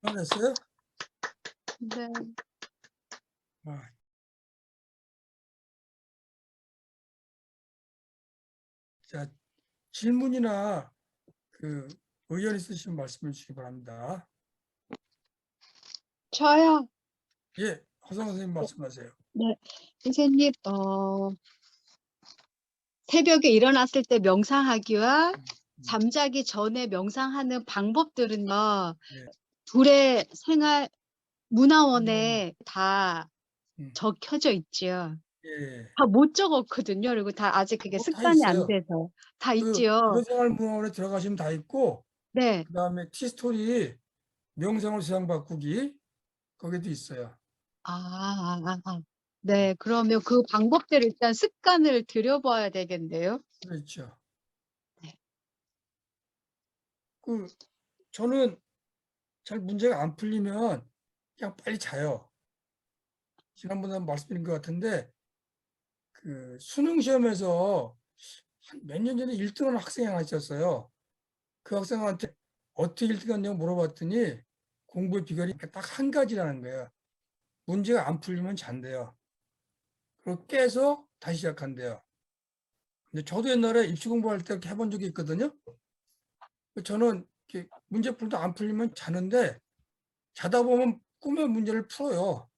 알았어요? 네. 아. 자, 질문이나 의견 있으시면 말씀해 주시기 바랍니다. 저요. 예, 허성 선생님 말씀하세요. 네. 선생님, 새벽에 일어났을 때 명상하기와 잠자기 전에 명상하는 방법들은요, 예. 둘의 생활 문화원에 다 적혀져 있지요. 예. 다 못 적었거든요. 그리고 다 아직 그게 다 습관이 안 있어요. 돼서. 다 있지요. 의료생활문화원에 들어가시면 다 있고, 네. 그다음에 티스토리 명상을 세상 바꾸기 거기도 있어요. 네. 그러면 그 방법대로 일단 습관을 들여봐야 되겠네요. 그렇죠. 네. 저는 잘 문제가 안 풀리면 그냥 빨리 자요. 지난번에 말씀드린 것 같은데 수능 시험에서 몇 년 전에 1등하는 학생이 하나 있었어요. 그 학생한테 어떻게 1등했냐고 물어봤더니 공부의 비결이 딱 한 가지라는 거예요. 문제가 안 풀리면 잔대요. 그리고 깨서 다시 시작한대요. 근데 저도 옛날에 입시 공부할 때 이렇게 해본 적이 있거든요. 저는 이렇게 문제 풀도 안 풀리면 자는데 자다 보면 꿈의 문제를 풀어요.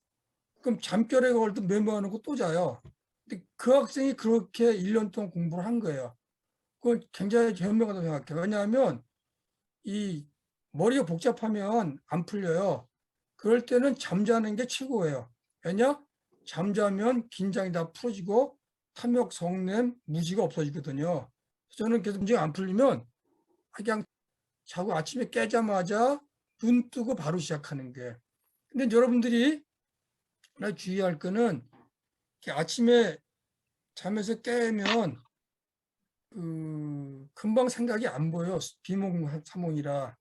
그럼 잠결에 걸도 메모해놓고 또 자요. 근데 그 학생이 그렇게 1년 동안 공부를 한 거예요. 그건 굉장히 현명하다고 생각해요. 왜냐하면 이 머리가 복잡하면 안 풀려요. 그럴 때는 잠자는 게 최고예요. 왜냐? 잠자면 긴장이 다 풀어지고 탐욕, 성냄, 무지가 없어지거든요. 저는 계속 문제가 안 풀리면 그냥 자고 아침에 깨자마자 눈 뜨고 바로 시작하는 게. 근데 여러분들이 주의할 거는 아침에 잠에서 깨면 금방 생각이 안 보여. 비몽사몽이라.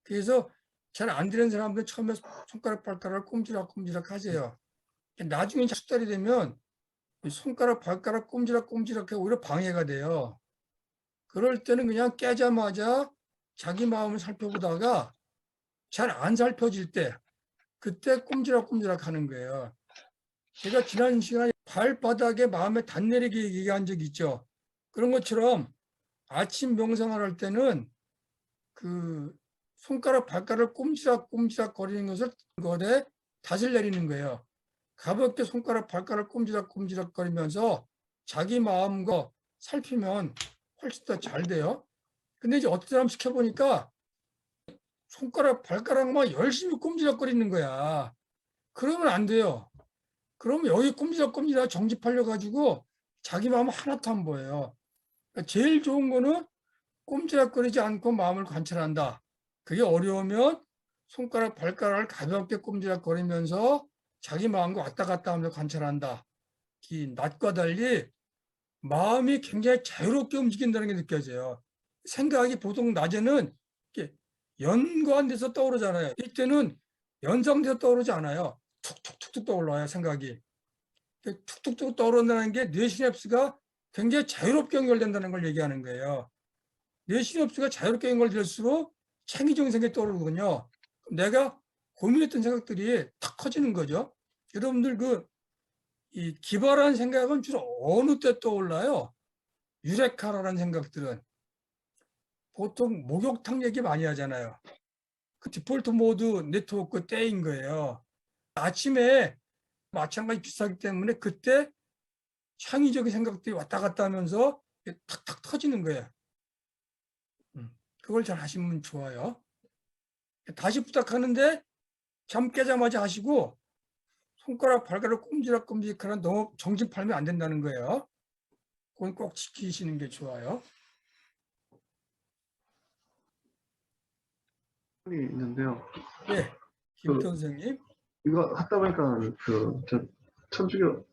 그래서 잘 안 되는 사람들 처음에 손가락 발가락을 꼼지락꼼지락 하세요. 나중에 숙달이 되면 손가락 발가락 꼼지락꼼지락 해 오히려 방해가 돼요. 그럴 때는 그냥 깨자마자 자기 마음을 살펴보다가 잘 안 살펴질 때 그때 꼼지락꼼지락 하는 거예요. 제가 지난 시간에 발바닥에 마음에 단 내리게 얘기한 적 있죠. 그런 것처럼 아침 명상을 할 때는 손가락 발가락을 꼼지락꼼지락 거리는 것에 닷을 내리는 거예요. 가볍게 손가락 발가락 꼼지락꼼지락 거리면서 자기 마음과 살피면 훨씬 더 잘 돼요. 근데 이제 어떤 사람 시켜보니까 손가락 발가락만 열심히 꼼지락거리는 거야. 그러면 안 돼요. 그러면 여기 꼼지락꼼지락 정집하려 가지고 자기 마음 하나도 안 보여요. 그러니까 제일 좋은 거는 꼼지락거리지 않고 마음을 관찰한다. 그게 어려우면 손가락, 발가락을 가볍게 꼼지락거리면서 자기 마음과 왔다 갔다 하면서 관찰한다. 이 낮과 달리 마음이 굉장히 자유롭게 움직인다는 게 느껴져요. 생각이 보통 낮에는 이렇게 연관돼서 떠오르잖아요. 이때는 연상돼서 떠오르지 않아요. 툭툭툭툭 떠올라요, 생각이. 툭툭툭 떠오른다는 게 뇌시냅스가 굉장히 자유롭게 연결된다는 걸 얘기하는 거예요. 뇌시냅스가 자유롭게 연결될수록 창의적인 생각이 떠오르거든요. 내가 고민했던 생각들이 탁 커지는 거죠. 여러분들 이 기발한 생각은 주로 어느 때 떠올라요? 유레카라는 생각들은 보통 목욕탕 얘기 많이 하잖아요. 그 디폴트 모드 네트워크 때인 거예요. 아침에 마찬가지 비슷하기 때문에 그때 창의적인 생각들이 왔다 갔다 하면서 탁탁 터지는 거예요. 그걸 잘 하시면 좋아요. 다시 부탁하는데 잠 깨자마자 하시고 손가락 발가락 꼼지락꼼지락하는 너무 정신팔면 안 된다는 거예요. 그건 꼭 지키시는 게 좋아요. 있는데요. 네, 김태 선생님. 이거 하다 보니까 저 천주교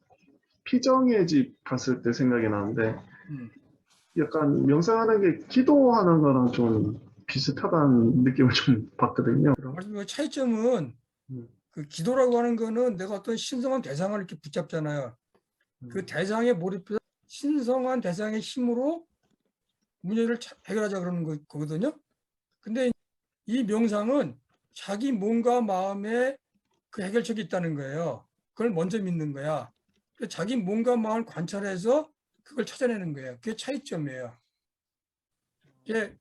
피정의 집 갔을 때 생각이 나는데 약간 명상하는 게 기도하는 거랑 좀 비슷하다는 느낌을 좀 받거든요. 차이점은 그 기도라고 하는 거는 내가 어떤 신성한 대상을 이렇게 붙잡잖아요. 그 대상에 몰입해서 신성한 대상의 힘으로 문제를 해결하자 그러는 거거든요. 근데 이 명상은 자기 몸과 마음에 그 해결책이 있다는 거예요. 그걸 먼저 믿는 거야. 그래서 자기 몸과 마음을 관찰해서 그걸 찾아내는 거예요. 그게 차이점이에요. 이게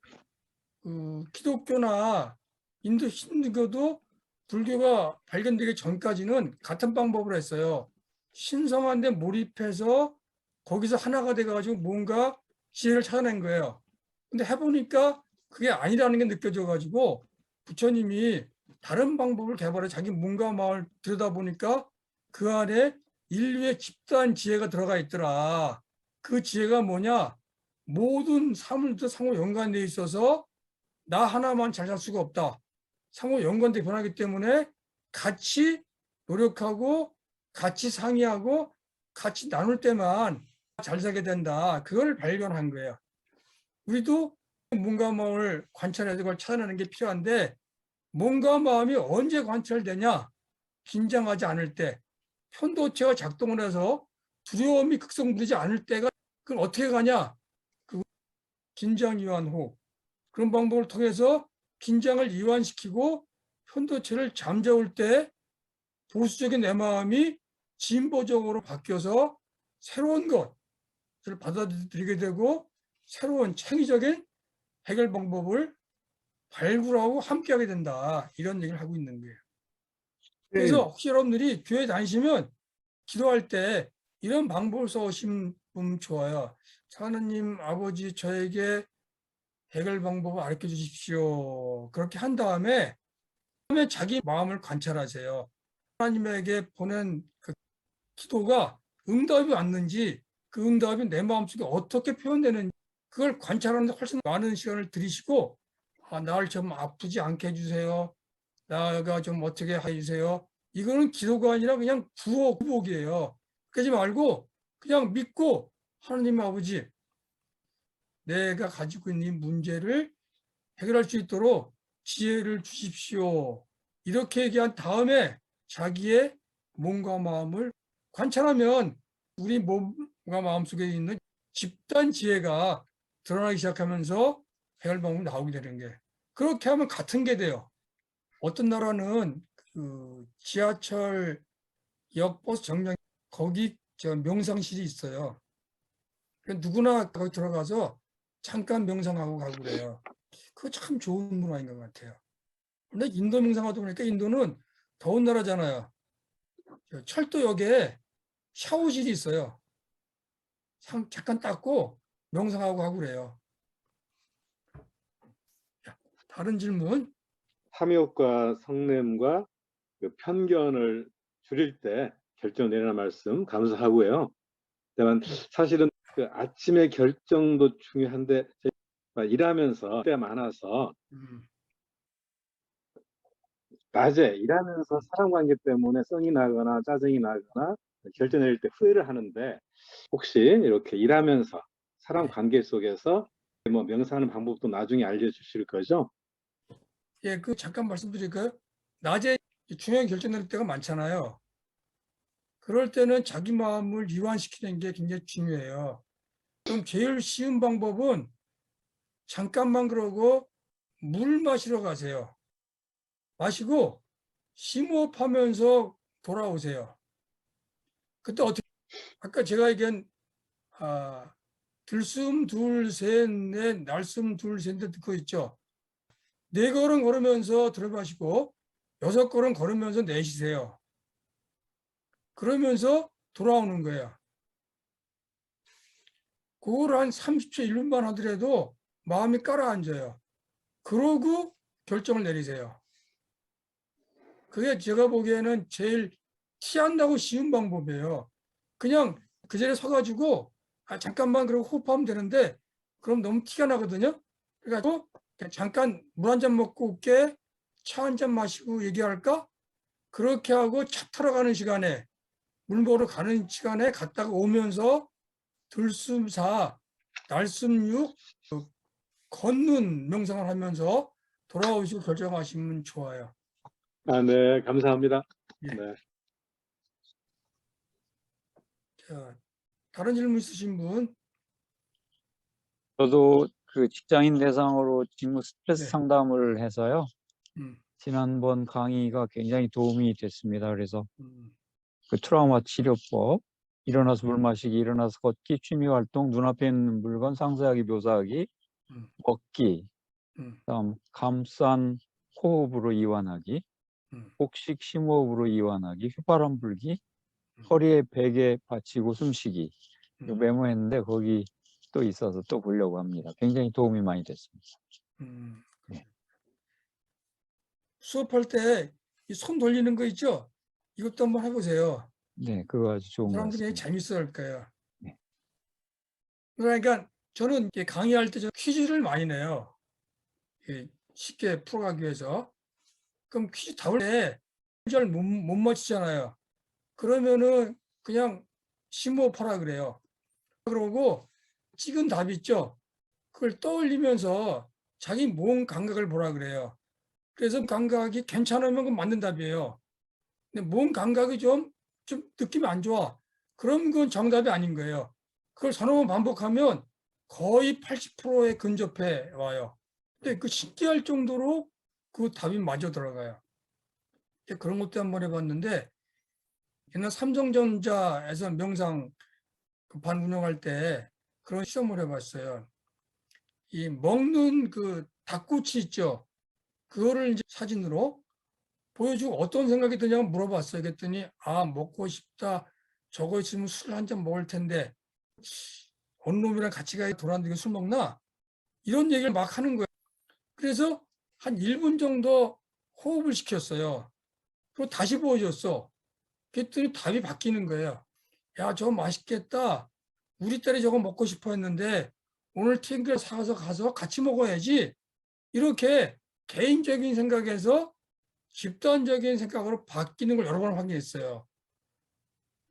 기독교나 인도 힌두교도 불교가 발견되기 전까지는 같은 방법을 했어요. 신성한 데 몰입해서 거기서 하나가 돼가지고 뭔가 지혜를 찾아낸 거예요. 근데 해보니까 그게 아니라는 게 느껴져가지고 부처님이 다른 방법을 개발해 자기 몸과 마음을 들여다보니까 그 안에 인류의 집단 지혜가 들어가 있더라. 그 지혜가 뭐냐? 모든 사물도 상호 연관되어 있어서 나 하나만 잘 살 수가 없다. 상호 연관돼 변하기 때문에 같이 노력하고 같이 상의하고 같이 나눌 때만 잘 살게 된다. 그걸 발견한 거예요. 우리도 몸과 마음을 관찰해서 그걸 찾아내는 게 필요한데 몸과 마음이 언제 관찰되냐? 긴장하지 않을 때, 편도체가 작동을 해서 두려움이 극성부리지 않을 때가 그럼 어떻게 가냐? 그 긴장 이완 호흡. 그런 방법을 통해서 긴장을 이완시키고 편도체를 잠재울 때 보수적인 내 마음이 진보적으로 바뀌어서 새로운 것을 받아들이게 되고 새로운 창의적인 해결 방법을 발굴하고 함께하게 된다. 이런 얘기를 하고 있는 거예요. 그래서 혹시 여러분들이 교회 다니시면 기도할 때 이런 방법을 써오시면 좋아요. 하나님 아버지 저에게 해결 방법을 알려 주십시오. 그렇게 한 다음에 자기 마음을 관찰하세요. 하나님에게 보낸 그 기도가 응답이 왔는지 그 응답이 내 마음속에 어떻게 표현되는지 그걸 관찰하는데 훨씬 많은 시간을 들이시고 나를 좀 아프지 않게 해주세요. 나가 좀 어떻게 해주세요. 이거는 기도가 아니라 그냥 부복이에요. 그러지 말고 그냥 믿고 하나님 아버지 내가 가지고 있는 이 문제를 해결할 수 있도록 지혜를 주십시오. 이렇게 얘기한 다음에 자기의 몸과 마음을 관찰하면 우리 몸과 마음 속에 있는 집단 지혜가 드러나기 시작하면서 해결 방법이 나오게 되는 게 그렇게 하면 같은 게 돼요. 어떤 나라는 그 지하철 역 버스 정류장 거기 명상실이 있어요. 누구나 거기 들어가서 잠깐 명상하고 가고 그래요. 그거 참 좋은 문화인 것 같아요. 근데 인도 명상하다 보니까 인도는 더운 나라잖아요. 철도역에 샤워실이 있어요. 잠깐 닦고 명상하고 하고 그래요. 다른 질문? 탐욕과 성냄과 그 편견을 줄일 때 결정 내리는 말씀 감사하고요. 다만 사실은 그 아침의 결정도 중요한데 일하면서 때가 많아서 낮에 일하면서 사람 관계 때문에 성이 나거나 짜증이 나거나 결정 내릴 때 후회를 하는데 혹시 이렇게 일하면서 사람 관계 속에서 뭐 명상하는 방법도 나중에 알려주실 거죠? 예, 그 잠깐 말씀드릴까요? 낮에 중요한 결정 내릴 때가 많잖아요. 그럴 때는 자기 마음을 이완시키는 게 굉장히 중요해요. 그럼 제일 쉬운 방법은 잠깐만 그러고 물 마시러 가세요. 마시고 심호흡하면서 돌아오세요. 그때 어떻게 아까 제가 얘기한 들숨 둘, 셋, 넷, 날숨 둘, 셋, 넷 그거 있죠. 4걸음 걸으면서 들어마시고 6걸음 걸으면서 내쉬세요. 그러면서 돌아오는 거예요. 그걸 한 30초, 1분만 하더라도 마음이 가라앉아요. 그러고 결정을 내리세요. 그게 제가 보기에는 제일 티한다고 쉬운 방법이에요. 그냥 그 자리에 서가지고 잠깐만 그러고 호흡하면 되는데 그럼 너무 티가 나거든요. 그래가지고 잠깐 물 한 잔 먹고 올게, 차 한 잔 마시고 얘기할까? 그렇게 하고 차 타러 가는 시간에 물 먹으러 가는 시간에 갔다가 오면서 들숨 4, 날숨 6, 걷는 명상을 하면서 돌아오시고 결정하시면 좋아요. 네, 감사합니다. 예. 네. 자, 다른 질문 있으신 분? 저도 그 직장인 대상으로 직무 스트레스 네. 상담을 해서요. 지난번 강의가 굉장히 도움이 됐습니다. 그래서 음, 그 트라우마 치료법, 일어나서 물 마시기, 일어나서 걷기, 취미 활동, 눈앞에 있는 물건 상세하게 묘사하기, 음, 먹기, 음, 그다음 감싼 호흡으로 이완하기, 복식 심호흡으로 이완하기, 휘바람 불기, 허리에 베개 받치고 숨쉬기. 이거 메모했는데 거기 또 있어서 또 보려고 합니다. 굉장히 도움이 많이 됐습니다. 네. 수업할 때 이 손 돌리는 거 있죠? 이것도 한번 해보세요. 네, 그거 아주 좋은 것 사람들이 같습니다. 재밌어 할 거예요. 네. 그러니까 저는 이렇게 강의할 때 퀴즈를 많이 내요. 쉽게 풀어가기 위해서. 그럼 퀴즈 답을 때 잘 못 맞히잖아요. 그러면은 그냥 심호흡하라 그래요. 그러고 찍은 답 있죠? 그걸 떠올리면서 자기 몸 감각을 보라 그래요. 그래서 감각이 괜찮으면 그건 맞는 답이에요. 근데 몸 감각이 좀 느낌이 안 좋아. 그럼 그건 정답이 아닌 거예요. 그걸 서너 번 반복하면 거의 80%에 근접해 와요. 근데 그 신기할 정도로 그 답이 맞아 들어가요. 그런 것도 한번 해봤는데 옛날 삼성전자에서 명상 반 운영할 때 그런 시험을 해봤어요. 이 먹는 그 닭꼬치 있죠. 그거를 이제 사진으로 보여주고 어떤 생각이 드냐고 물어봤어요. 그랬더니 아 먹고 싶다. 저거 있으면 술 한 잔 먹을 텐데 어느 놈이랑 같이 가야 돌아다니고 술 먹나? 이런 얘기를 막 하는 거예요. 그래서 한 1분 정도 호흡을 시켰어요. 그리고 다시 보여줬어. 그랬더니 답이 바뀌는 거예요. 야, 저거 맛있겠다. 우리 딸이 저거 먹고 싶어 했는데 오늘 튀김 사서 가서 같이 먹어야지. 이렇게 개인적인 생각에서 집단적인 생각으로 바뀌는 걸 여러 번 확인했어요.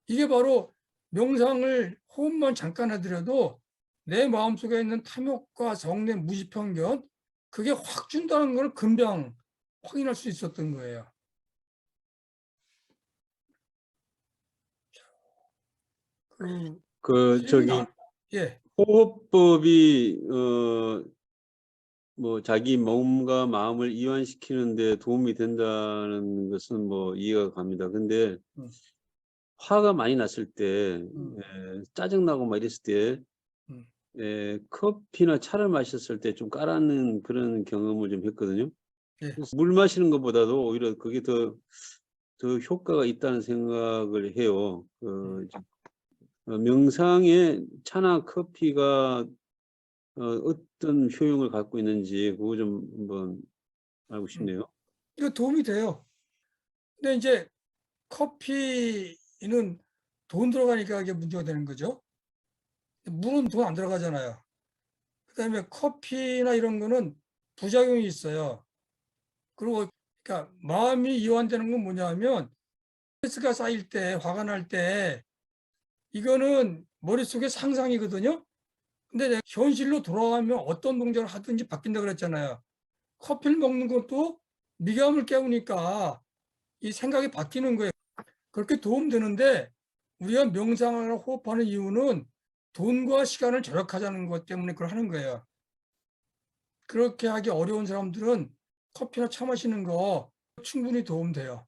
이게 바로 명상을 호흡만 잠깐 해드려도 내 마음속에 있는 탐욕과 정내 무지편견 그게 확 준다는 걸 금방 확인할 수 있었던 거예요. 예. 호흡법이 뭐 자기 몸과 마음을 이완시키는 데 도움이 된다는 것은 뭐 이해가 갑니다. 근데 화가 많이 났을 때 짜증나고 막 이랬을 때 커피나 차를 마셨을 때 좀 까라는 그런 경험을 좀 했거든요. 예. 그래서 물 마시는 것보다도 오히려 그게 더 효과가 있다는 생각을 해요. 명상에 차나 커피가 어떤 효용을 갖고 있는지 그거 좀 한번 알고 싶네요. 이거 도움이 돼요. 근데 이제 커피는 돈 들어가니까 이게 문제가 되는 거죠. 물은 돈 안 들어가잖아요. 그다음에 커피나 이런 거는 부작용이 있어요. 그리고 그러니까 마음이 이완되는 건 뭐냐면 스트레스가 쌓일 때, 화가 날 때 이거는 머릿속에 상상이거든요. 근데 내가 현실로 돌아가면 어떤 동작을 하든지 바뀐다 그랬잖아요. 커피를 먹는 것도 미감을 깨우니까 이 생각이 바뀌는 거예요. 그렇게 도움되는데 우리가 명상을 호흡하는 이유는 돈과 시간을 절약하자는 것 때문에 그걸 하는 거예요. 그렇게 하기 어려운 사람들은 커피나 차 마시는 거 충분히 도움돼요.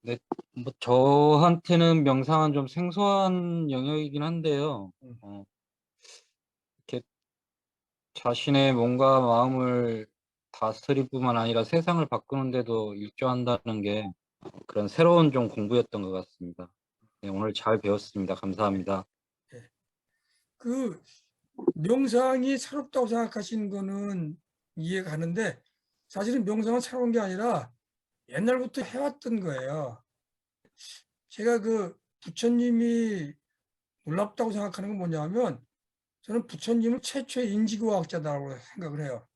네, 뭐 저한테는 명상은 좀 생소한 영역이긴 한데요. 이렇게 자신의 몸과 마음을 다스릴 뿐만 아니라 세상을 바꾸는데도 일조한다는 게 그런 새로운 좀 공부였던 것 같습니다. 네, 오늘 잘 배웠습니다. 감사합니다. 그 명상이 새롭다고 생각하시는 거는 이해가 가는데 사실은 명상은 새로운 게 아니라 옛날부터 해왔던 거예요. 제가 그 부처님이 놀랍다고 생각하는 건 뭐냐면 저는 부처님을 최초의 인지과학자다라고 생각을 해요.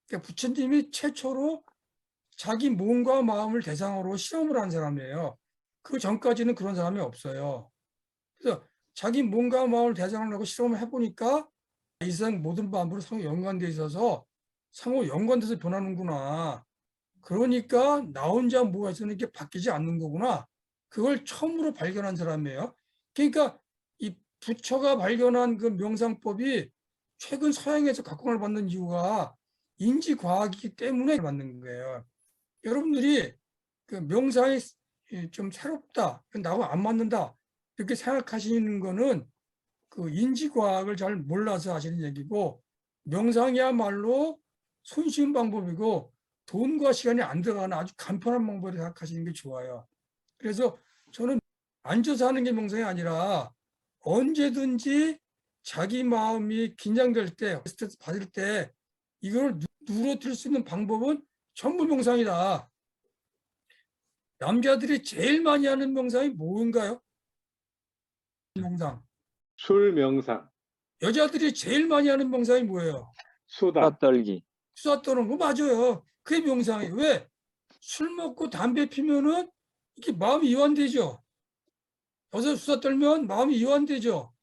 그러니까 부처님이 최초로 자기 몸과 마음을 대상으로 실험을 한 사람이에요. 그 전까지는 그런 사람이 없어요. 그래서 자기 몸과 마음을 대상으로 하고 실험을 해보니까 이 세상 모든 마음으로 상호 연관되어 있어서 상호 연관돼서 변하는구나. 그러니까 나 혼자 뭐가 있으면 이게 바뀌지 않는 거구나. 그걸 처음으로 발견한 사람이에요. 그러니까 이 부처가 발견한 그 명상법이 최근 서양에서 각광을 받는 이유가 인지과학이기 때문에 받는 거예요. 여러분들이 그 명상이 좀 새롭다, 나하고 안 맞는다 이렇게 생각하시는 거는 그 인지과학을 잘 몰라서 하시는 얘기고, 명상이야말로 손쉬운 방법이고 돈과 시간이 안 들어가는 아주 간편한 방법을 생각하시는 게 좋아요. 그래서 저는 앉아서 하는 게 명상이 아니라 언제든지 자기 마음이 긴장될 때, 스트레스 받을 때 이걸 누그러뜨릴 수 있는 방법은 전부 명상이다. 남자들이 제일 많이 하는 명상이 뭔가요? 명상. 술 명상, 여자들이 제일 많이 하는 명상이 뭐예요? 수다. 떨기. 수다 떠는 거 맞아요. 그게 명상이에요. 왜? 술 먹고 담배 피면은 이렇게 마음이 이완되죠. 여기서 수다 떨면 마음이 이완되죠.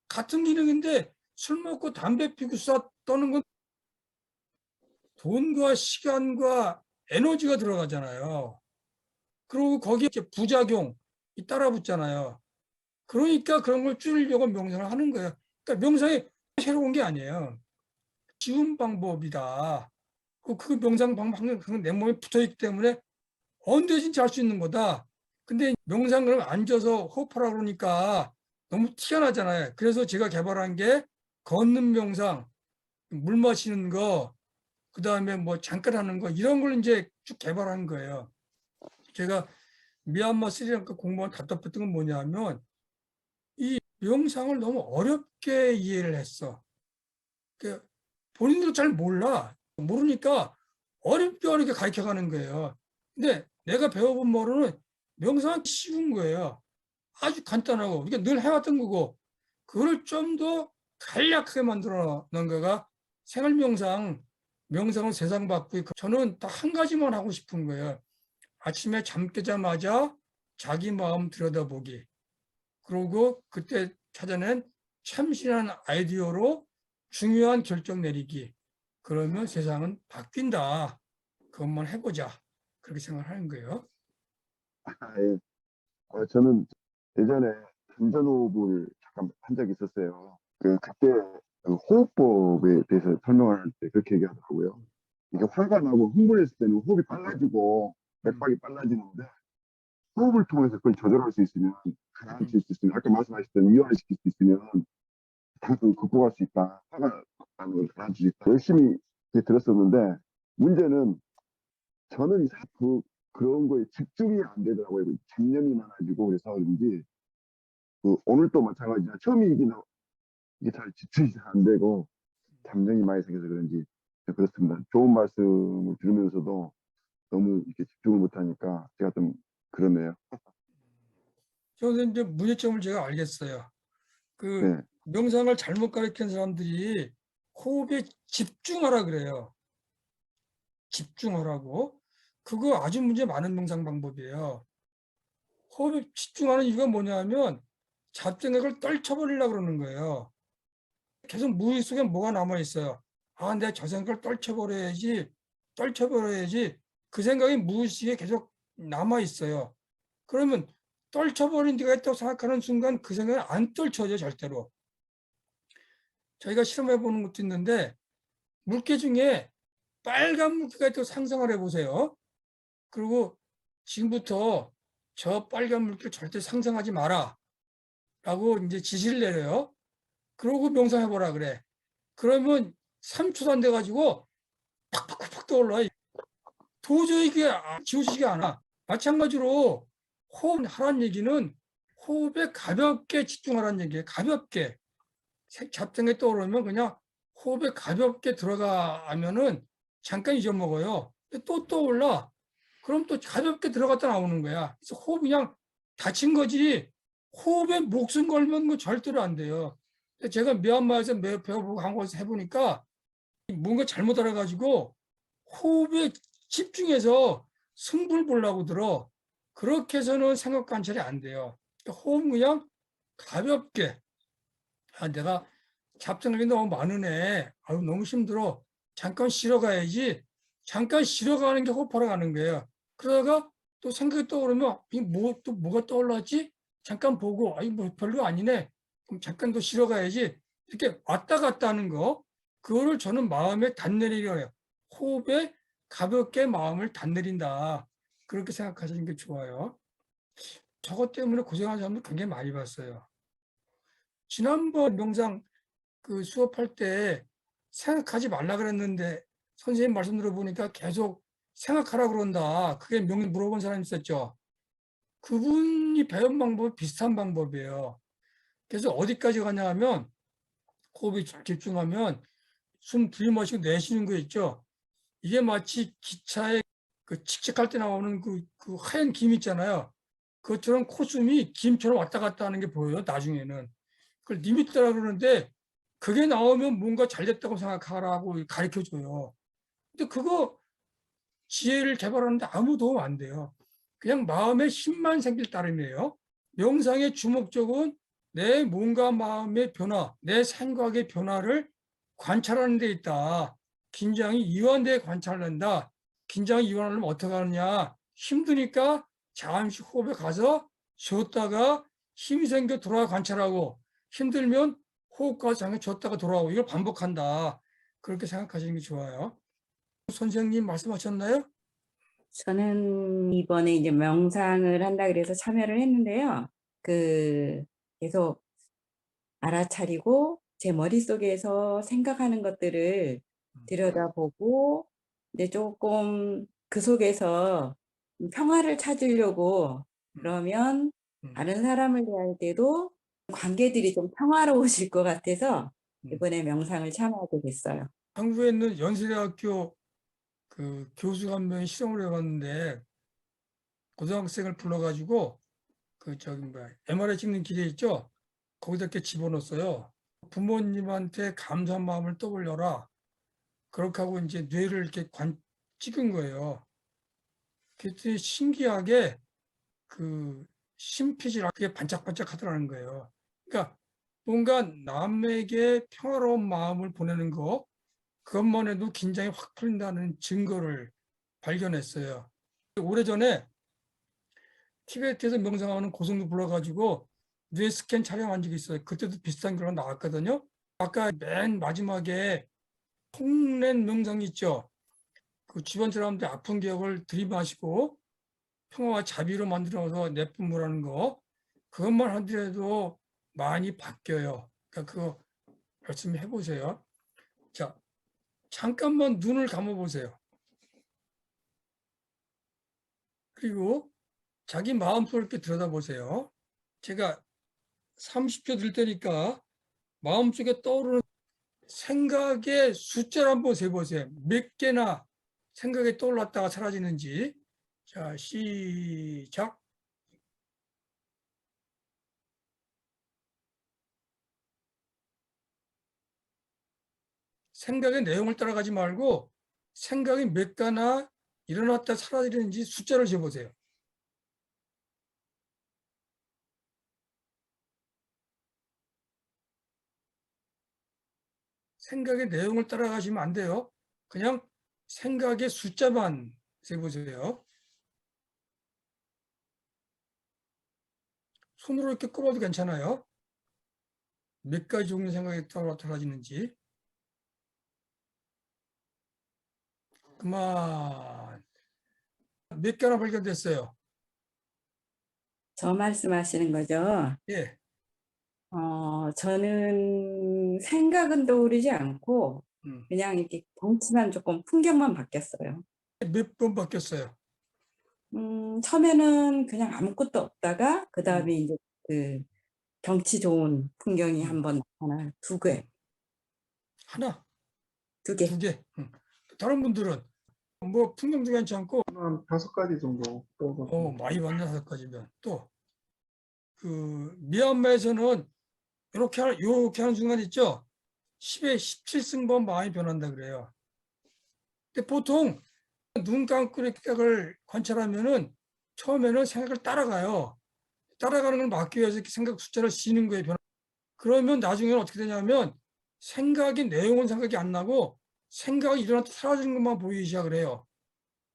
같은 기능인데 술 먹고 담배 피고 수다 떠는 건 돈과 시간과 에너지가 들어가잖아요. 그리고 거기에 이제 부작용이 따라 붙잖아요. 그러니까 그런 걸 줄이려고 명상을 하는 거예요. 그러니까 명상이 새로운 게 아니에요. 쉬운 방법이다. 그 명상 방법 내 몸에 붙어 있기 때문에 언제든지 할 수 있는 거다. 근데 명상을 앉아서 호흡하라 그러니까 너무 티가 나잖아요. 그래서 제가 개발한 게 걷는 명상, 물 마시는 거, 그 다음에 뭐 잠깐 하는 거, 이런 걸 이제 쭉 개발한 거예요. 제가 미얀마 스리랑카 공무원 답답했던 건 뭐냐면 이 명상을 너무 어렵게 이해를 했어. 본인도 잘 몰라. 모르니까 어렵게 가르쳐가는 거예요. 근데 내가 배워본 바로는 명상은 쉬운 거예요. 아주 간단하고 이게 늘 해왔던 거고, 그걸 좀 더 간략하게 만들어 놓은 거가 생활명상, 명상은 세상 바꾸기. 저는 딱 한 가지만 하고 싶은 거예요. 아침에 잠 깨자마자 자기 마음 들여다보기. 그리고 그때 찾아낸 참신한 아이디어로 중요한 결정 내리기. 그러면 세상은 바뀐다. 그것만 해보자. 그렇게 생각하는 거예요. 예. 저는 예전에 전전호흡을 잠깐 한 적이 있었어요. 그때 그 호흡법에 대해서 설명할 때 그렇게 얘기하더라고요. 이게 화가 나고 흥분했을 때는 호흡이 빨라지고 맥박이 빨라지는데, 호흡을 통해서 그걸 조절할 수 있으면, 가라앉힐 수 있으면, 아까 말씀하셨던 이완시킬 수 있으면 당연히 극복할 수 있다. 화가 나는 걸 가라앉힐 수 있다. 열심히 들었었는데, 문제는 저는 그런 거에 집중이 안 되더라고요. 잡념이 많아지고 그래서 그런지, 오늘도 마찬가지지만 이게 잘 집중이 잘 안 되고 잡념이 많이 생겨서 그런지 그렇습니다. 좋은 말씀을 들으면서도 너무 이렇게 집중을 못하니까 제가 좀 그러네요. 저는 이제 문제점을 제가 알겠어요. 네. 명상을 잘못 가르친 사람들이 호흡에 집중하라 그래요. 집중하라고. 그거 아주 문제 많은 명상 방법이에요. 호흡에 집중하는 이유가 뭐냐면 잡생각을 떨쳐버리려고 그러는 거예요. 계속 무의식 속에 뭐가 남아있어요. 아, 내가 저 생각을 떨쳐버려야지. 그 생각이 무의식에 계속 남아있어요. 그러면 떨쳐버린 데가 있다고 생각하는 순간 그 생각은 안 떨쳐져요, 절대로. 저희가 실험해보는 것도 있는데 물개 중에 빨간 물개가 있다고 상상을 해보세요. 그리고 지금부터 저 빨간 물개를 절대 상상하지 마라 라고 이제 지시를 내려요. 그러고 명상해보라 그래. 그러면 3초도 안 돼가지고 팍팍팍 떠올라. 도저히 이게 지워지지가 않아. 마찬가지로 호흡하라는 얘기는 호흡에 가볍게 집중하라는 얘기예요. 가볍게. 잡생각이 떠오르면 그냥 호흡에 가볍게 들어가면은 잠깐 잊어먹어요. 또 떠올라. 그럼 또 가볍게 들어갔다 나오는 거야. 그래서 호흡 그냥 다친 거지 호흡에 목숨 걸면 거 절대로 안 돼요. 제가 미얀마에서 배워보고 한국에서 해보니까 뭔가 잘못 알아가지고 호흡에 집중해서 승부를 보려고 들어. 그렇게 해서는 생각 관찰이 안 돼요. 호흡 그냥 가볍게. 아, 내가 잡생각이 너무 많으네. 아유, 너무 힘들어. 잠깐 쉬러 가야지. 잠깐 쉬러 가는 게 호흡하러 가는 거예요. 그러다가 또 생각이 떠오르면 또 뭐가 떠올랐지? 잠깐 보고, 아이, 뭐 별로 아니네. 그럼 잠깐 더 쉬러 가야지. 이렇게 왔다 갔다 하는 거, 그거를 저는 마음에 단내리라고 해요. 호흡에 가볍게 마음을 단내린다. 그렇게 생각하시는 게 좋아요. 저것 때문에 고생하는 사람들 굉장히 많이 봤어요. 지난번 명상 그 수업할 때 생각하지 말라 그랬는데 선생님 말씀 들어보니까 계속 생각하라 그런다. 그게 물어본 사람이 있었죠. 그분이 배운 방법이 비슷한 방법이에요. 그래서 어디까지 가냐 하면 호흡에 집중하면 숨 들이마시고 내쉬는 거 있죠. 이게 마치 기차에 그 칙칙할 때 나오는 그 하얀 김 있잖아요. 그것처럼 코숨이 김처럼 왔다 갔다 하는 게 보여요. 나중에는. 그걸 리미트라 그러는데 그게 나오면 뭔가 잘 됐다고 생각하라고 가르쳐줘요. 근데 그거 지혜를 개발하는데 아무 도움 안 돼요. 그냥 마음의 힘만 생길 따름이에요. 명상의 주목적은 내 몸과 마음의 변화, 내 생각의 변화를 관찰하는 데 있다. 긴장이 이완돼 관찰한다. 긴장이 이완하려면 어떻게 하느냐. 힘드니까 잠시 호흡에 가서 쉬었다가 힘이 생겨 돌아와 관찰하고 힘들면 호흡과 잠깐 쉬었다가 돌아오고 이걸 반복한다. 그렇게 생각하시는 게 좋아요. 선생님 말씀하셨나요? 저는 이번에 이제 명상을 한다 그래서 참여를 했는데요. 계속 알아차리고 제 머릿속에서 생각하는 것들을 들여다보고 이제 조금 그 속에서 평화를 찾으려고 그러면 다른 사람을 대할 때도 관계들이 좀 평화로워질 것 같아서 이번에 명상을 참여하게 됐어요. 한국에 있는 연세대학교 그 교수 한 명이 실험을 해봤는데 고등학생을 불러가지고 MRI 찍는 기계 있죠? 거기다 이렇게 집어넣었어요. 부모님한테 감사한 마음을 떠올려라. 그렇게 하고 이제 뇌를 이렇게 찍은 거예요. 그랬더니 신기하게 그 심피지라 그게 반짝반짝 하더라는 거예요. 그러니까 뭔가 남에게 평화로운 마음을 보내는 거, 그것만 해도 긴장이 확 풀린다는 증거를 발견했어요. 오래전에 티베트에서 명상하는 고성도 불러가지고 뇌 스캔 촬영한 적이 있어요. 그때도 비슷한 결과 나왔거든요. 아까 맨 마지막에 통렌 명상 있죠. 그 주변 사람들 아픈 기억을 들이마시고 평화와 자비로 만들어서 내뿜으라는 거, 그것만 하더라도 많이 바뀌어요. 그러니까 그거 열심히 해보세요. 자, 잠깐만 눈을 감아보세요. 그리고 자기 마음속을 이렇게 들여다보세요. 제가 30초 들 테니까 마음속에 떠오르는 생각의 숫자를 한번 세보세요. 몇 개나 생각이 떠올랐다가 사라지는지. 자, 시작. 생각의 내용을 따라가지 말고 생각이 몇 가나 일어났다 사라지는지 숫자를 재보세요. 생각의 내용을 따라가시면 안 돼요. 그냥 생각의 숫자만 세보세요. 손으로 이렇게 꼽아도 괜찮아요. 몇 가지 종류 생각이 떨어지는지. 그만. 몇 개나 발견됐어요? 저 말씀하시는 거죠? 예. 저는 생각은 떠오르지 않고 그냥 이렇게 경치만 조금 풍경만 바뀌었어요. 몇 번 바뀌었어요? 처음에는 그냥 아무것도 없다가 그 다음에 이제 그 경치 좋은 풍경이 한번 나타나 두 개. 하나? 두 개. 두 개? 다른 분들은 뭐 풍경도 괜찮고 한 5가지 정도 떠오르고. 많이 봤네 5가지면. 또 그 미얀마에서는 이렇게 하는 순간 있죠. 10에 17승번 마음이 변한다 그래요. 근데 보통 눈 감고 생각을 관찰하면은 처음에는 생각을 따라가요. 따라가는 걸 막기 위해서 이렇게 생각 숫자를 씌는 거예요. 그러면 나중에는 어떻게 되냐면 생각의 내용은 생각이 안 나고 생각이 일어났다 사라지는 것만 보이기 시작을 해요.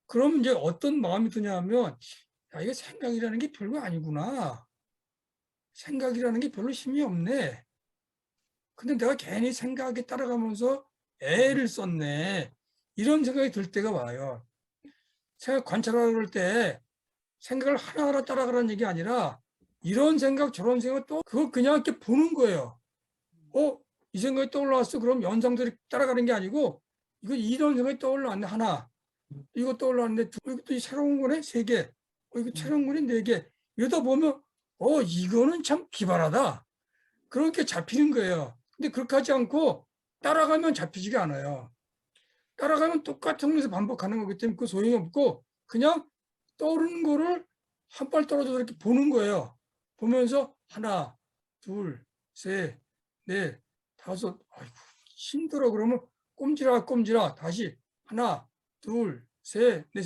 그러면 이제 어떤 마음이 드냐면 야, 이게 생각이라는 게 별거 아니구나. 생각이라는 게 별로 힘이 없네. 근데 내가 괜히 생각에 따라가면서 애를 썼네. 이런 생각이 들 때가 와요. 생각 관찰하라 그럴 때 생각을 하나하나 따라가라는 얘기 아니라 이런 생각 저런 생각 또 그거 그냥 이렇게 보는 거예요. 이 생각이 떠올라왔어. 그럼 연상들이 따라가는 게 아니고 이거 이런 생각이 떠올랐네. 하나. 이거 떠올랐는데 이것도 새로운 거네. 3개. 이거 새로운 거네. 4개. 이러다 보면 이거는 참 기발하다. 그렇게 잡히는 거예요. 근데 그렇게 하지 않고 따라가면 잡히지가 않아요. 따라가면 똑같은 데서 반복하는 거기 때문에 그 소용이 없고 그냥 떠오르는 거를 한 발 떨어져서 이렇게 보는 거예요. 보면서 하나, 둘, 셋, 넷, 다섯, 아이고, 힘들어. 그러면 꼼지락 다시 하나, 둘, 셋, 넷.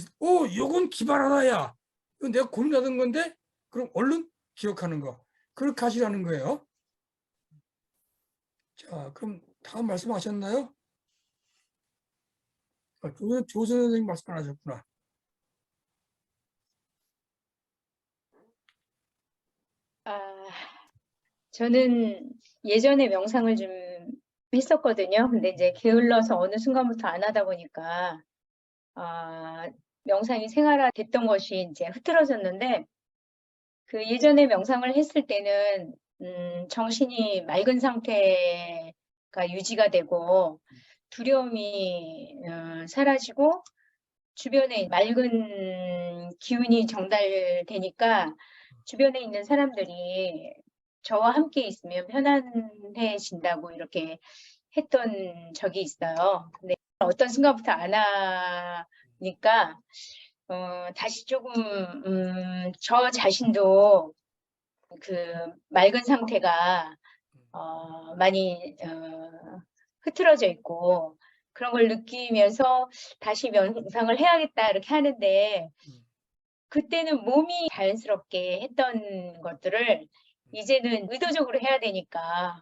요건 기발하다, 야. 이건 내가 고민하던 건데 그럼 얼른 기억하는 거. 그렇게 하시라는 거예요. 자, 그럼 다음 말씀하셨나요? 조선 선생님 말씀 안 하셨구나. 저는 예전에 명상을 좀 했었거든요. 근데 이제 게을러서 어느 순간부터 안 하다 보니까 명상이 생활화 됐던 것이 이제 흐트러졌는데 그 예전에 명상을 했을 때는 정신이 맑은 상태가 유지가 되고 두려움이 사라지고 주변에 맑은 기운이 전달되니까 주변에 있는 사람들이 저와 함께 있으면 편안해진다고 이렇게 했던 적이 있어요. 근데 어떤 순간부터 안 하니까 다시 조금 저 자신도 그 맑은 상태가 많이 흐트러져 있고 그런 걸 느끼면서 다시 명상을 해야겠다 이렇게 하는데 그때는 몸이 자연스럽게 했던 것들을 이제는 의도적으로 해야 되니까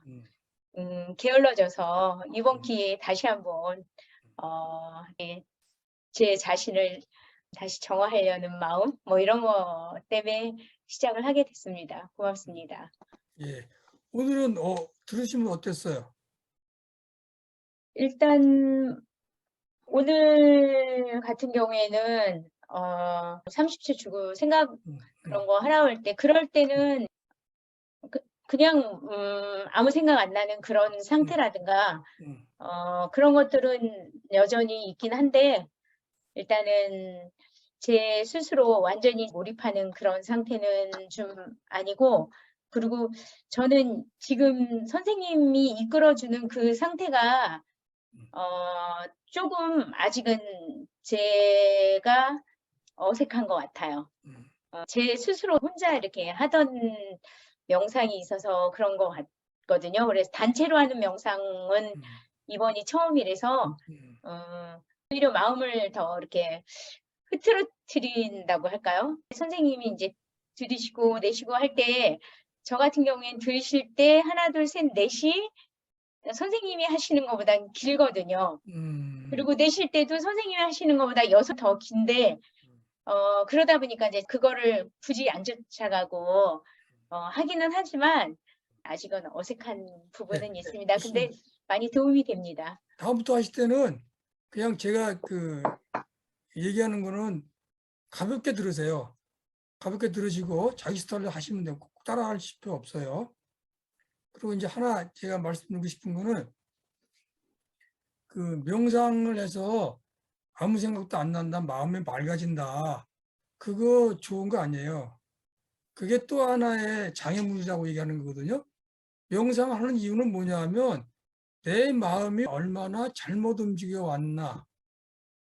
게을러져서 이번 기회에 다시 한번 제 자신을 다시 정화하려는 마음 뭐 이런 거 때문에 시작을 하게 됐습니다. 고맙습니다. 예, 오늘은 들으시면 어땠어요? 일단 오늘 같은 경우에는 30초 주고 생각 그런 거 하라 할 때 그럴 때는 그냥 아무 생각 안 나는 그런 상태라든가 그런 것들은 여전히 있긴 한데 일단은 제 스스로 완전히 몰입하는 그런 상태는 좀 아니고 그리고 저는 지금 선생님이 이끌어주는 그 상태가 조금 아직은 제가 어색한 것 같아요. 제 스스로 혼자 이렇게 하던 명상이 있어서 그런 것 같거든요. 그래서 단체로 하는 명상은 이번이 처음이라서 오히려 마음을 더 이렇게 흐트러뜨린다고 할까요? 선생님이 이제 들으시고 내쉬고 할 때 저 같은 경우에는 들으실 때 하나 둘 셋 넷이 선생님이 하시는 것보다 길거든요. 그리고 내쉴 때도 선생님이 하시는 것보다 6 더 긴데 그러다 보니까 이제 그거를 굳이 안 쫓아가고 하기는 하지만 아직은 어색한 부분은 있습니다. 근데 많이 도움이 됩니다. 다음부터 하실 때는 그냥 제가 얘기하는 거는 가볍게 들으세요. 가볍게 들으시고 자기 스타일로 하시면 되고 꼭 따라 하실 필요 없어요. 그리고 이제 하나 제가 말씀드리고 싶은 거는 그 명상을 해서 아무 생각도 안 난다, 마음이 맑아진다. 그거 좋은 거 아니에요. 그게 또 하나의 장애물이라고 얘기하는 거거든요. 명상하는 이유는 뭐냐 하면 내 마음이 얼마나 잘못 움직여 왔나.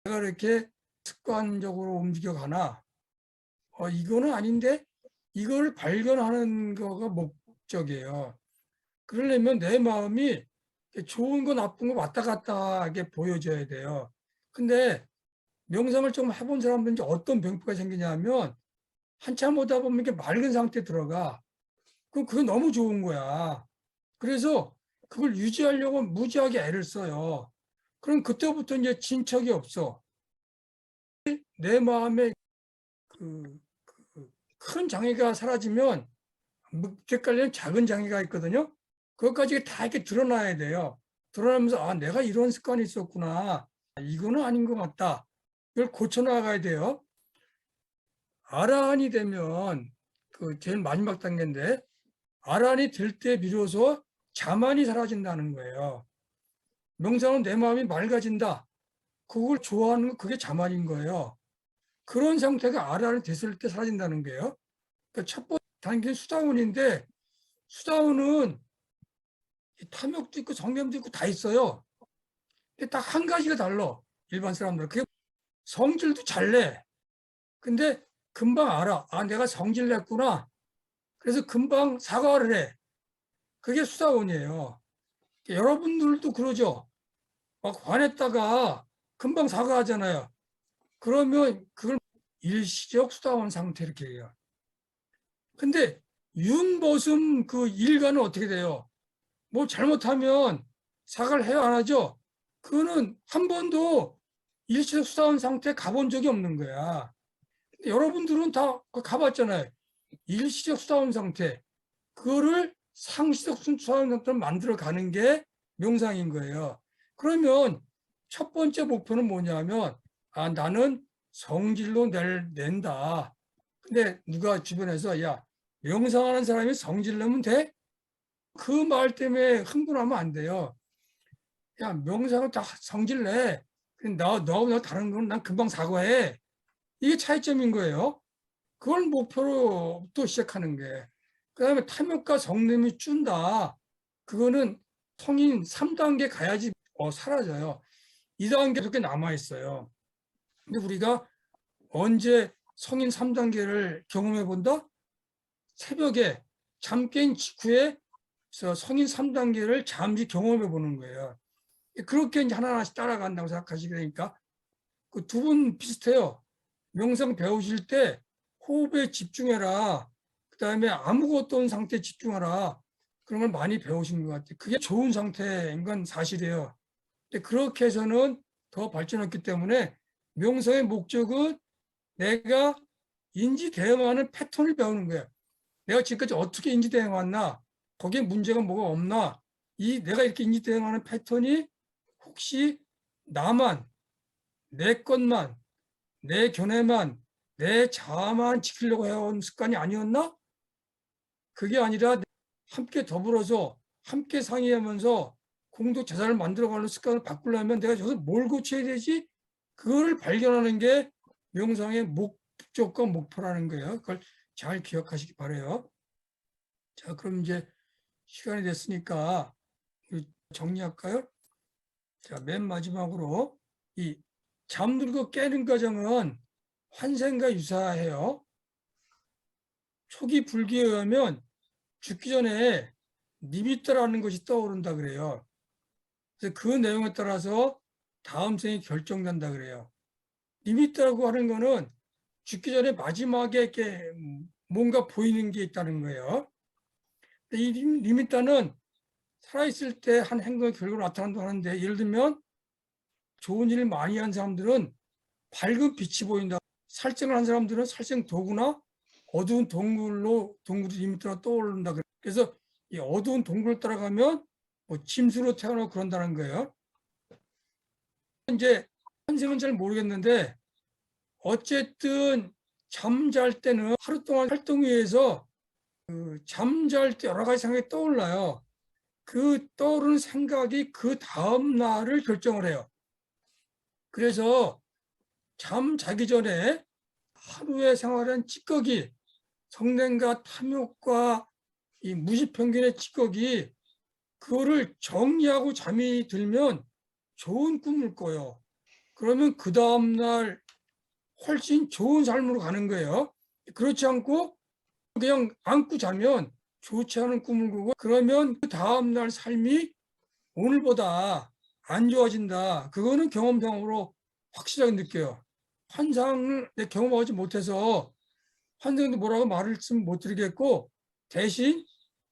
내가 이렇게 습관적으로 움직여 가나. 이거는 아닌데 이걸 발견하는 거가 목적이에요. 그러려면 내 마음이 좋은 거 나쁜 거 왔다 갔다 하게 보여줘야 돼요. 근데 명상을 좀 해본 사람들은 이제 어떤 병폐가 생기냐면 한참 오다 보면 이렇게 맑은 상태에 들어가. 그럼 그게 너무 좋은 거야. 그래서 그걸 유지하려고 무지하게 애를 써요. 그럼 그때부터 이제 진척이 없어. 내 마음에 큰 장애가 사라지면 묵에 깔리는 작은 장애가 있거든요. 그것까지 다 이렇게 드러나야 돼요. 드러나면서 아, 내가 이런 습관이 있었구나. 이거는 아닌 것 같다. 이걸 고쳐나가야 돼요. 아라한이 되면 그 제일 마지막 단계인데 아라한이 될 때 비로소 자만이 사라진다는 거예요. 명상은 내 마음이 맑아진다. 그걸 좋아하는 거 그게 자만인 거예요. 그런 상태가 아라한이 됐을 때 사라진다는 거예요. 그러니까 첫 번째 단계는 수다원인데 수다원은 탐욕도 있고 성냄도 있고 다 있어요. 근데 딱 한 가지가 달라. 일반 사람들. 그게 성질도 잘 내. 근데 금방 알아. 아, 내가 성질 냈구나. 그래서 금방 사과를 해. 그게 수다원이에요. 여러분들도 그러죠. 막 화냈다가 금방 사과하잖아요. 그러면 그걸 일시적 수다원 상태 이렇게 해요. 근데 윤보슴 그 일가는 어떻게 돼요? 뭐 잘못하면 사과를 해야 안 하죠? 그거는 한 번도 일시적 수다원 상태에 가본 적이 없는 거야. 여러분들은 다 가봤잖아요. 일시적 수다원 상태. 그거를 상시적 수다원 상태로 만들어가는 게 명상인 거예요. 그러면 첫 번째 목표는 뭐냐면 아, 나는 성질로 낸다. 근데 누가 주변에서 야, 명상하는 사람이 성질 내면 돼? 그 말 때문에 흥분하면 안 돼요. 야, 명상은 다 성질 내. 너하고 나 다른 건 난 금방 사과해. 이게 차이점인 거예요. 그걸 목표로 또 시작하는 게. 그 다음에 탐욕과 성냄이 준다. 그거는 성인 3단계 가야지 사라져요. 2단계 그렇게 남아있어요. 근데 우리가 언제 성인 3단계를 경험해 본다? 새벽에 잠 깬 직후에 성인 3단계를 잠시 경험해 보는 거예요. 그렇게 이제 하나하나씩 따라간다고 생각하시게 되니까 그 두 분 비슷해요. 명상 배우실 때 호흡에 집중해라. 그 다음에 아무것도 없는 상태에 집중하라. 그런 걸 많이 배우신 것 같아요. 그게 좋은 상태인 건 사실이에요. 근데 그렇게 해서는 더 발전했기 때문에 명상의 목적은 내가 인지 대응하는 패턴을 배우는 거예요. 내가 지금까지 어떻게 인지 대응했나? 거기에 문제가 뭐가 없나? 내가 이렇게 인지 대응하는 패턴이 혹시 나만, 내 것만, 내 견해만, 내 자아만 지키려고 해온 습관이 아니었나? 그게 아니라 함께 더불어서 함께 상의하면서 공동 재산을 만들어가는 습관을 바꾸려면 내가 저기서 뭘 고쳐야 되지? 그거를 발견하는 게 명상의 목적과 목표라는 거예요. 그걸 잘 기억하시기 바라요. 자, 그럼 이제 시간이 됐으니까 정리할까요? 자, 맨 마지막으로 이 잠들고 깨는 과정은 환생과 유사해요. 초기 불기에 의하면 죽기 전에 니미떠라는 것이 떠오른다 그래요. 그래서 그 내용에 따라서 다음 생이 결정된다 그래요. 니미떠라고 하는 거는 죽기 전에 마지막에 이렇게 뭔가 보이는 게 있다는 거예요. 이 니미떠는 살아있을 때 한 행동의 결과로 나타난다고 하는데 예를 들면 좋은 일을 많이 한 사람들은 밝은 빛이 보인다. 살증을 한 사람들은 살증 도구나 어두운 동굴이 니미떠가 떠오른다. 그래서 이 어두운 동굴을 따라가면 뭐 짐수로 태어나고 그런다는 거예요. 이제 환생은 잘 모르겠는데 어쨌든 잠잘 때는 하루 동안 활동에 의해서 잠잘 때 여러 가지 생각이 떠올라요. 그 떠오르는 생각이 그 다음 날을 결정을 해요. 그래서 잠 자기 전에 하루의 생활한 찌꺼기, 성냄과 탐욕과 이 무지편견의 찌꺼기, 그거를 정리하고 잠이 들면 좋은 꿈을 꿔요. 그러면 그 다음날 훨씬 좋은 삶으로 가는 거예요. 그렇지 않고 그냥 안고 자면 좋지 않은 꿈을 꾸고 그러면 그 다음날 삶이 오늘보다 안 좋아진다. 그거는 경험상으로 확실하게 느껴요. 환상을 경험하지 못해서 환상도 뭐라고 말씀 못 드리겠고 대신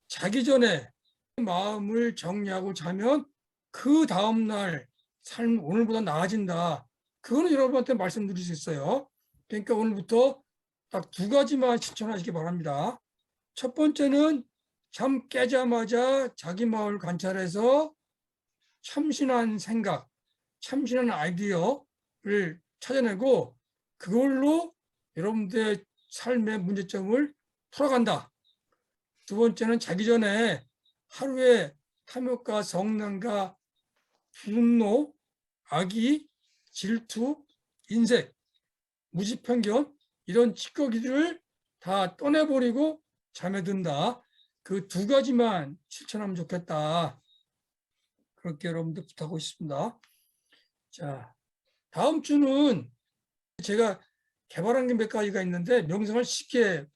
자기 전에 마음을 정리하고 자면 그 다음날 삶 오늘보다 나아진다. 그거는 여러분한테 말씀드릴 수 있어요. 그러니까 오늘부터 딱 2가지만 실천하시기 바랍니다. 첫 번째는 잠 깨자마자 자기 마음을 관찰해서 참신한 생각, 참신한 아이디어를 찾아내고 그걸로 여러분들의 삶의 문제점을 풀어간다. 두 번째는 자기 전에 하루에 탐욕과 성난과 분노, 악의, 질투, 인색, 무지편견 이런 찌꺼기들을 다 떠내버리고 잠에 든다. 그 두 가지만 실천하면 좋겠다. 그렇게 여러분들 부탁하고 싶습니다. 자, 다음 주는 제가 개발한 게 몇 가지가 있는데 명상을 쉽게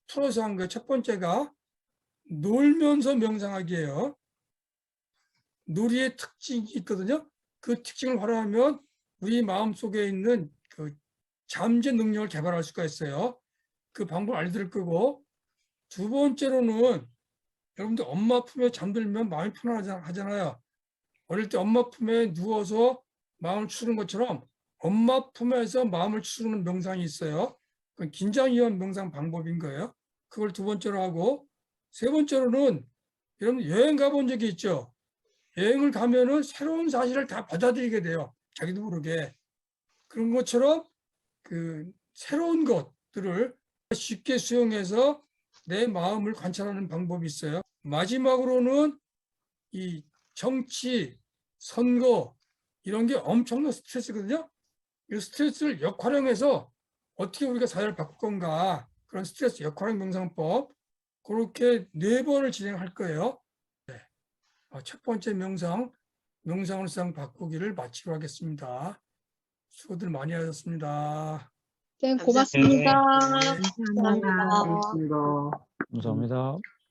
풀어서 한 거예요. 첫 번째가 놀면서 명상하기예요. 놀이의 특징이 있거든요. 그 특징을 활용하면 우리 마음속에 있는 그 잠재 능력을 개발할 수가 있어요. 그 방법 알려드릴 거고, 두 번째로는 여러분들 엄마 품에 잠들면 마음이 편안하잖아요. 어릴 때 엄마 품에 누워서 마음을 추스르는 것처럼 엄마 품에서 마음을 추스르는 명상이 있어요. 그건 긴장이완 명상 방법인 거예요. 그걸 두 번째로 하고, 세 번째로는 여러분 여행 가본 적이 있죠? 여행을 가면은 새로운 사실을 다 받아들이게 돼요. 자기도 모르게. 그런 것처럼 그 새로운 것들을 쉽게 수용해서 내 마음을 관찰하는 방법이 있어요. 마지막으로는 이 정치, 선거 이런 게 엄청난 스트레스거든요. 이 스트레스를 역활용해서 어떻게 우리가 사회를 바꿀 건가 그런 스트레스 역활용 명상법 그렇게 4번을 진행할 거예요. 네. 첫 번째 명상을 상 바꾸기를 마치도록 하겠습니다. 수고들 많이 하셨습니다. 네, 고맙습니다. 네. 감사합니다. 고맙습니다. 감사합니다.